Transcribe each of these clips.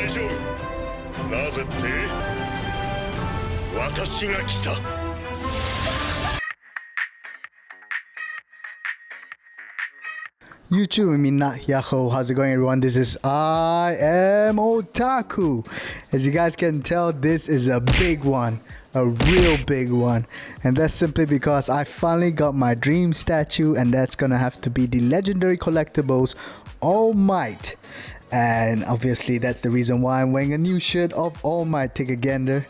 大丈夫。なぜって？私が来た。YouTube Minna Yaho, how's it going everyone? This is I am Otaku. As you guys can tell, this is a big one, a real big one, and that's simply because I finally got my dream statue, and that's gonna have to be the legendary collectibles All Might. And obviously that's the reason why I'm wearing a new shirt of All Might. Take a gander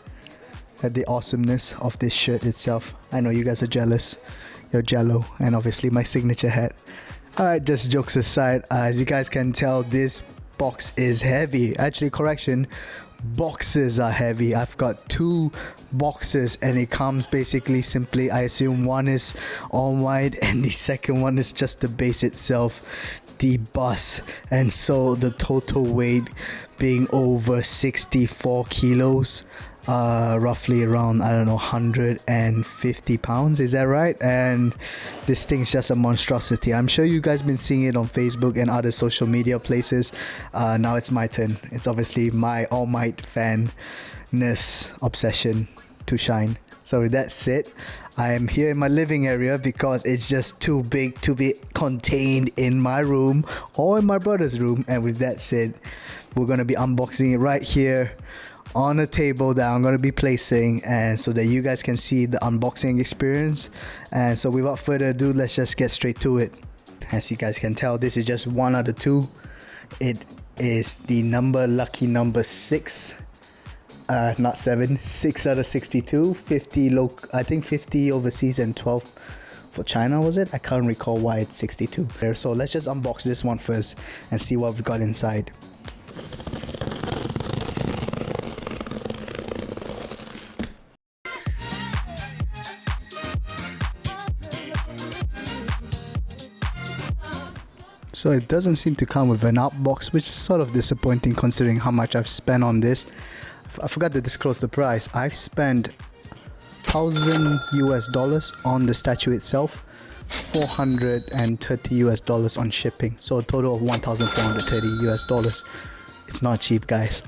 at the awesomeness of this shirt itself. I know you guys are jealous, you're jello, and obviously my signature hat. Alright, just jokes aside, as you guys can tell, this box is heavy. Actually, correction, boxes are heavy. I've got two boxes and it comes basically simply, I assume one is All Might and the second one is just the base itself, the bus. And so the total weight being over 64 kilos. Roughly around, I don't know, 150 pounds, is that right? And this thing's just a monstrosity. I'm sure you guys been seeing it on Facebook and other social media places. Now it's my turn. It's obviously my All Might fan-ness obsession to shine. So with that said, I am here in my living area because it's just too big to be contained in my room or in my brother's room. And with that said, we're gonna be unboxing it right here on a table that I'm going to be placing, and so that you guys can see the unboxing experience. And so without further ado, let's just get straight to it. As you guys can tell, this is just one out of two. It is the lucky number 6, not 7, 6 out of 62, 50 I think 50 overseas and 12 for China, was it? I can't recall why it's 62 there. So let's just unbox this one first and see what we've got inside. So it doesn't seem to come with an out box, which is sort of disappointing considering how much I've spent on this. I forgot to disclose the price. I've spent $1,000 on the statue itself, $430 on shipping, so a total of $1,430. It's not cheap, guys.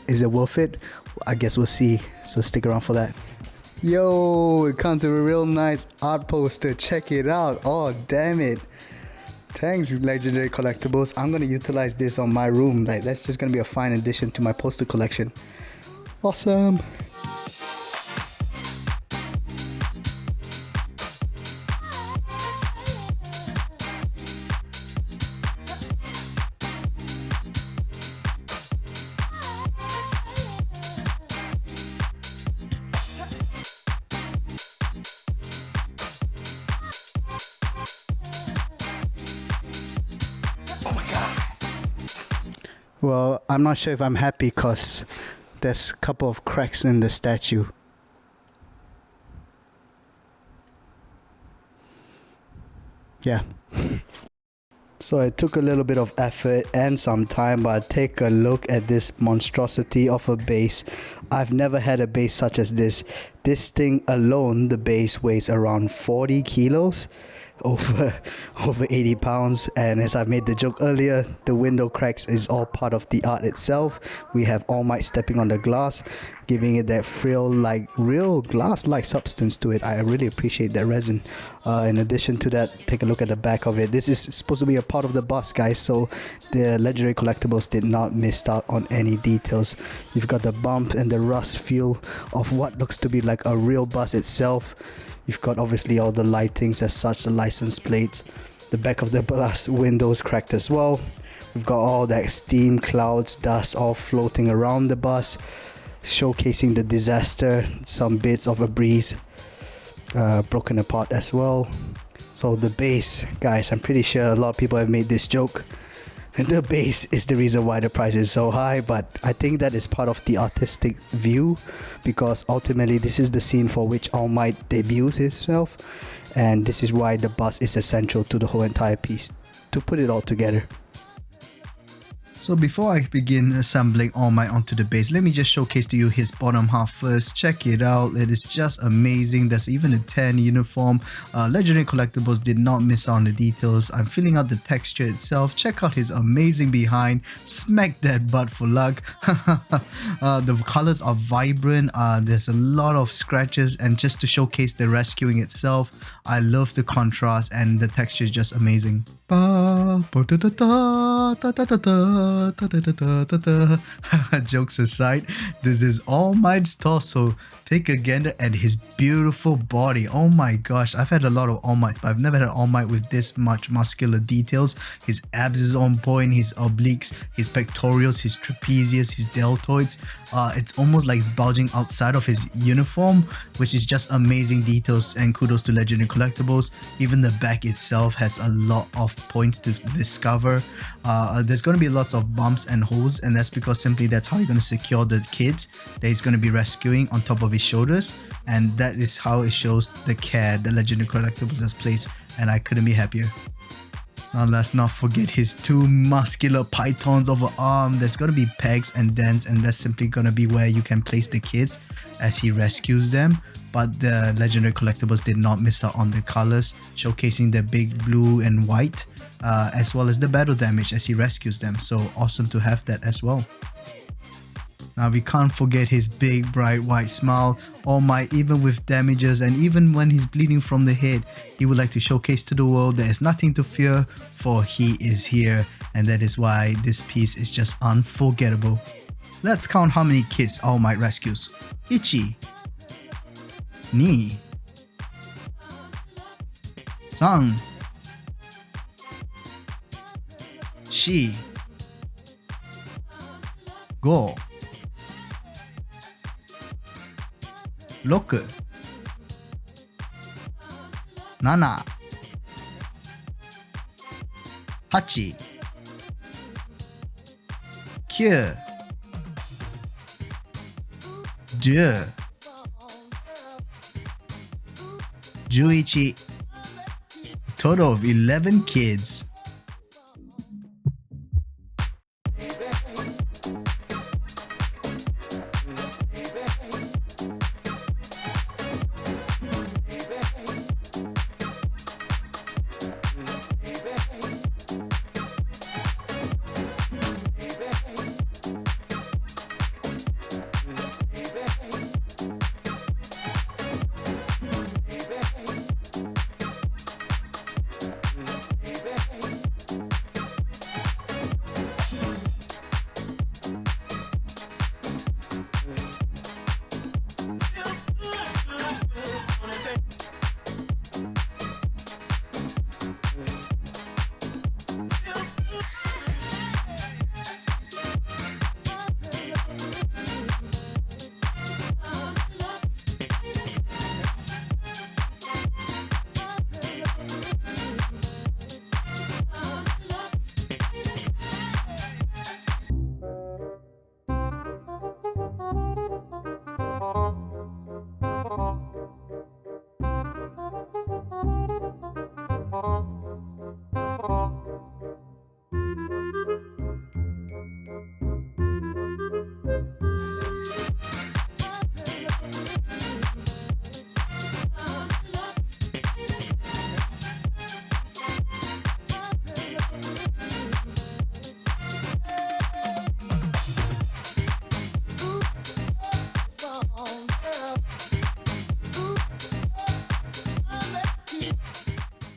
Is it worth it? I guess we'll see, so stick around for that. Yo, it comes with a real nice art poster. Check it out. Oh, damn it. Thanks, legendary collectibles. I'm gonna utilize this on my room. Like, that's just gonna be a fine addition to my poster collection. Awesome. Well, I'm not sure if I'm happy because there's a couple of cracks in the statue. Yeah. So it took a little bit of effort and some time, but take a look at this monstrosity of a base. I've never had a base such as this. This thing alone, the base weighs around 40 kilos. Over 80 pounds, and as I made the joke earlier, the window cracks is all part of the art itself. We have All Might stepping on the glass, giving it that frill like real glass like substance to it. I really appreciate that resin. In addition to that, take a look at the back of it. This is supposed to be a part of the bus, guys, so the legendary collectibles did not miss out on any details. You've got the bump and the rust feel of what looks to be like a real bus itself. You've got obviously all the lightings as such, the license plates. The back of the glass windows cracked as well. We've got all that steam, clouds, dust all floating around the bus, showcasing the disaster. Some bits of a breeze broken apart as well. So the base, guys, I'm pretty sure a lot of people have made this joke. The base is the reason why the price is so high, but I think that is part of the artistic view, because ultimately this is the scene for which All Might debuts himself, and this is why the bus is essential to the whole entire piece, to put it all together. So before I begin assembling All Might onto the base, let me just showcase to you his bottom half first. Check it out, it is just amazing. There's even a tan uniform. Legendary Collectibles did not miss on the details. I'm filling out the texture itself. Check out his amazing behind. Smack that butt for luck. The colors are vibrant. There's a lot of scratches, and just to showcase the rescuing itself, I love the contrast and the texture is just amazing. Jokes aside, this is All Might's torso. Take a gander at his beautiful body. Oh my gosh, I've had a lot of All Mights, but I've never had an All Might with this much muscular details. His abs is on point, his obliques, his pectorals, his trapezius, his deltoids. It's almost like it's bulging outside of his uniform, which is just amazing details, and kudos to Legendary Collectibles. Even the back itself has a lot of points to discover. There's going to be lots of bumps and holes, and that's because simply that's how you're going to secure the kids that he's going to be rescuing on top of his shoulders, and that is how it shows the care that Legendary Collectibles has placed, and I couldn't be happier. Now let's not forget his two muscular pythons over arm. There's going to be pegs and dents, and that's simply going to be where you can place the kids as he rescues them. But the Legendary Collectibles did not miss out on the colors, showcasing the big blue and white, as well as the battle damage as he rescues them. So awesome to have that as well. Now we can't forget his big bright white smile. All Might, even with damages and even when he's bleeding from the head, he would like to showcase to the world there is nothing to fear, for he is here, and that is why this piece is just unforgettable. Let's count how many kids All Might rescues. Ichi, Ni, San, Shi, Go, 6、7、8、9、10、11. Total of 11 kids.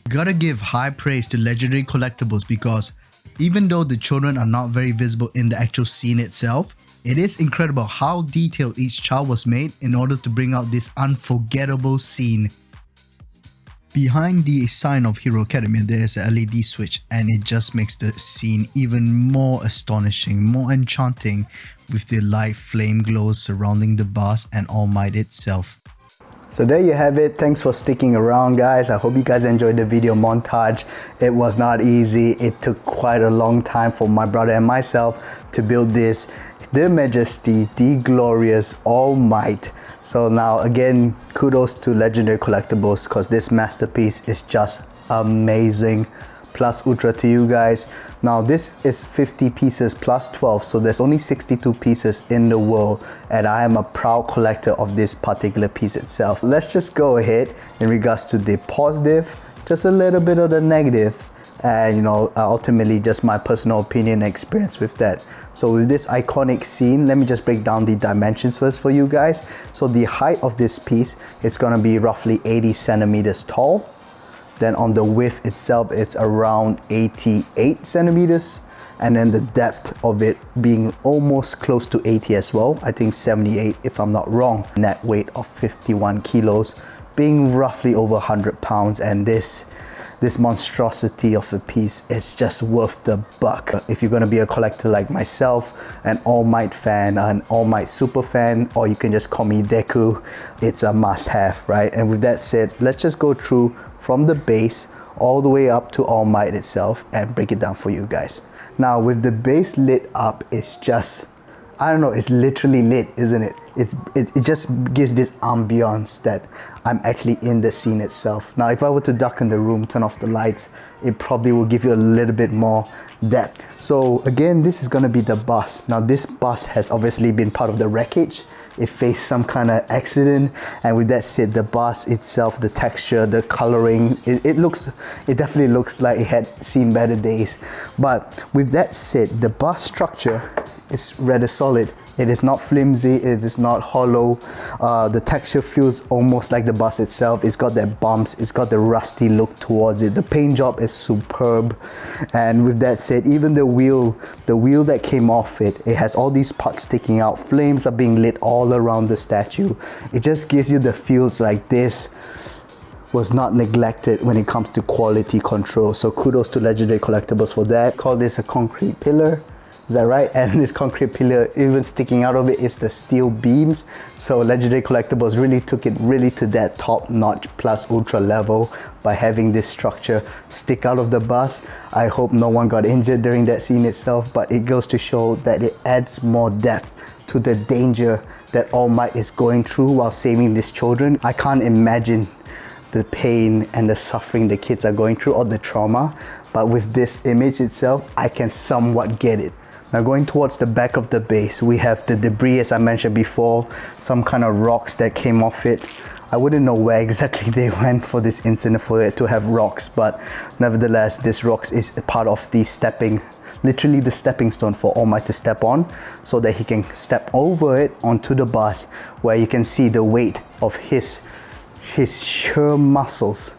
Gotta give high praise to Legendary Collectibles, because even though the children are not very visible in the actual scene itself, it is incredible how detailed each child was made in order to bring out this unforgettable scene. Behind the sign of Hero Academia, there is a LED switch, and it just makes the scene even more astonishing, more enchanting, with the light flame glows surrounding the boss and All Might itself. So there you have it. Thanks for sticking around, guys. I hope you guys enjoyed the video montage. It was not easy. It took quite a long time for my brother and myself to build this, the Majesty, the glorious All Might. So now again, kudos to Legendary Collectibles, because this masterpiece is just amazing. plus ultra to you guys. Now this is 50 pieces plus 12, so there's only 62 pieces in the world, and I am a proud collector of this particular piece itself. Let's just go ahead in regards to the positive, just a little bit of the negatives, and you know, ultimately just my personal opinion and experience with that. So with this iconic scene, let me just break down the dimensions first for you guys. So the height of this piece is going to be roughly 80 centimeters tall. Then on the width itself, it's around 88 centimeters. And then the depth of it being almost close to 80 as well. I think 78 if I'm not wrong. Net weight of 51 kilos, being roughly over 100 pounds. And this monstrosity of a piece is just worth the buck. If you're gonna be a collector like myself, an All Might fan, an All Might super fan, or you can just call me Deku, it's a must have, right? And with that said, let's just go through from the base all the way up to All Might itself and break it down for you guys. Now with the base lit up, it's just, I don't know, it's literally lit, isn't it? It just gives this ambiance that I'm actually in the scene itself. Now, if I were to duck in the room, turn off the lights, it probably will give you a little bit more depth. So again, this is gonna be the bus. Now this bus has obviously been part of the wreckage. It faced some kind of accident, and with that said, the bus itself, the texture, the coloring, it definitely looks like it had seen better days. But with that said, the bus structure is rather solid. It is not flimsy, it is not hollow. The texture feels almost like the bus itself. It's got that bumps, it's got the rusty look towards it. The paint job is superb. And with that said, even the wheel that came off it has all these parts sticking out. Flames are being lit all around the statue. It just gives you the feels like this was not neglected when it comes to quality control. So kudos to Legendary Collectibles for that. Call this a concrete pillar. Is that right? And this concrete pillar, even sticking out of it, is the steel beams. So Legendary Collectibles really took it to that top-notch plus ultra level by having this structure stick out of the bus. I hope no one got injured during that scene itself, but it goes to show that it adds more depth to the danger that All Might is going through while saving these children. I can't imagine the pain and the suffering the kids are going through, or the trauma, but with this image itself, I can somewhat get it. Now going towards the back of the base, we have the debris, as I mentioned before, some kind of rocks that came off it. I wouldn't know where exactly they went for this incident for it to have rocks, but nevertheless, this rocks is a part of the stepping, literally the stepping stone for All Might to step on, so that he can step over it onto the bus, where you can see the weight of his sheer muscles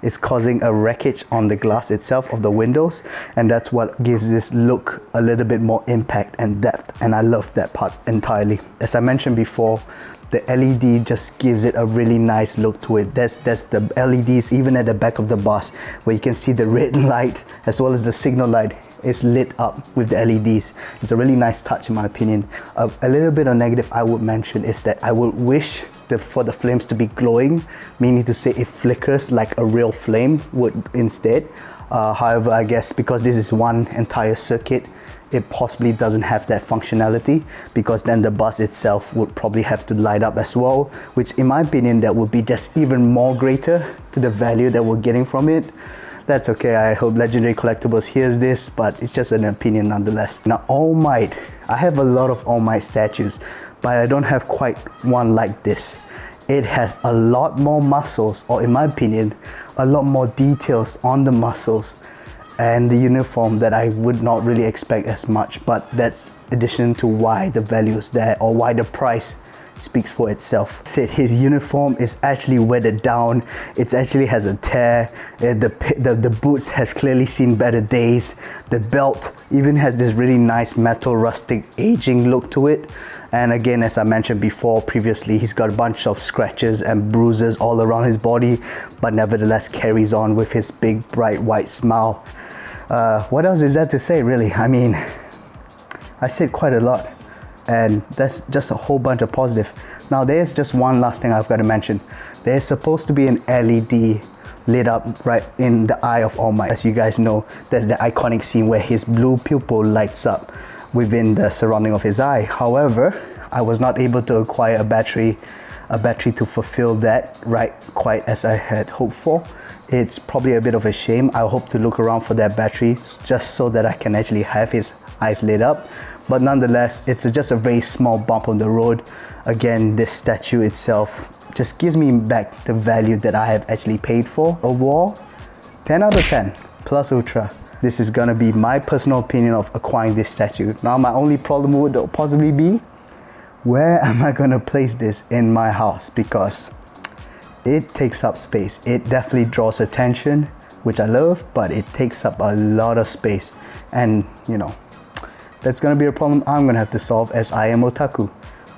is causing a wreckage on the glass itself of the windows, and that's what gives this look a little bit more impact and depth, and I love that part entirely. As I mentioned before, the LED just gives it a really nice look to it. There's the LEDs even at the back of the bus, where you can see the red light as well as the signal light is lit up with the LEDs. It's a really nice touch in my opinion. A little bit of negative I would mention is that I would wish for the flames to be glowing, meaning to say it flickers like a real flame would instead. However, I guess because this is one entire circuit, it possibly doesn't have that functionality, because then the bus itself would probably have to light up as well, which in my opinion that would be just even more greater to the value that we're getting from it. That's okay, I hope Legendary Collectibles hears this, but it's just an opinion nonetheless. Now All Might, I have a lot of All Might statues, but I don't have quite one like this. It has a lot more muscles, or in my opinion, a lot more details on the muscles and the uniform that I would not really expect as much, but that's addition to why the value is there, or why the price speaks for itself. His uniform is actually weathered down. It actually has a tear. The boots have clearly seen better days. The belt even has this really nice metal rustic aging look to it. And again, as I mentioned before previously, he's got a bunch of scratches and bruises all around his body, but nevertheless carries on with his big bright white smile. What else is there to say really? I mean, I said quite a lot, and that's just a whole bunch of positive. Now there's just one last thing I've got to mention. There's supposed to be an LED lit up right in the eye of All Might. As you guys know, there's the iconic scene where his blue pupil lights up within the surrounding of his eye. However, I was not able to acquire a battery to fulfill that right quite as I had hoped for. it's probably a bit of a shame. I hope to look around for that battery just so that I can actually have his eyes lit up. But nonetheless, it's just a very small bump on the road. Again, this statue itself just gives me back the value that I have actually paid for. Overall, 10 out of 10 plus ultra. This is gonna be my personal opinion of acquiring this statue. Now my only problem would possibly be, where am I gonna place this in my house? Because it takes up space. It definitely draws attention, which I love, but it takes up a lot of space. And you know, that's gonna be a problem I'm gonna have to solve as I am otaku.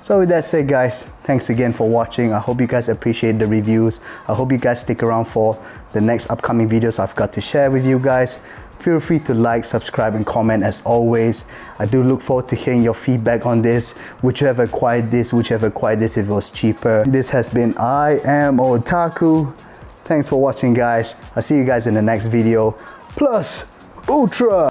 So with that said, guys, thanks again for watching. I hope you guys appreciate the reviews. I hope you guys stick around for the next upcoming videos I've got to share with you guys. Feel free to like, subscribe, and comment as always. I do look forward to hearing your feedback on this. Would you have acquired this? Would you have acquired this if it was cheaper? This has been I Am Otaku. Thanks for watching, guys. I'll see you guys in the next video. Plus, Ultra!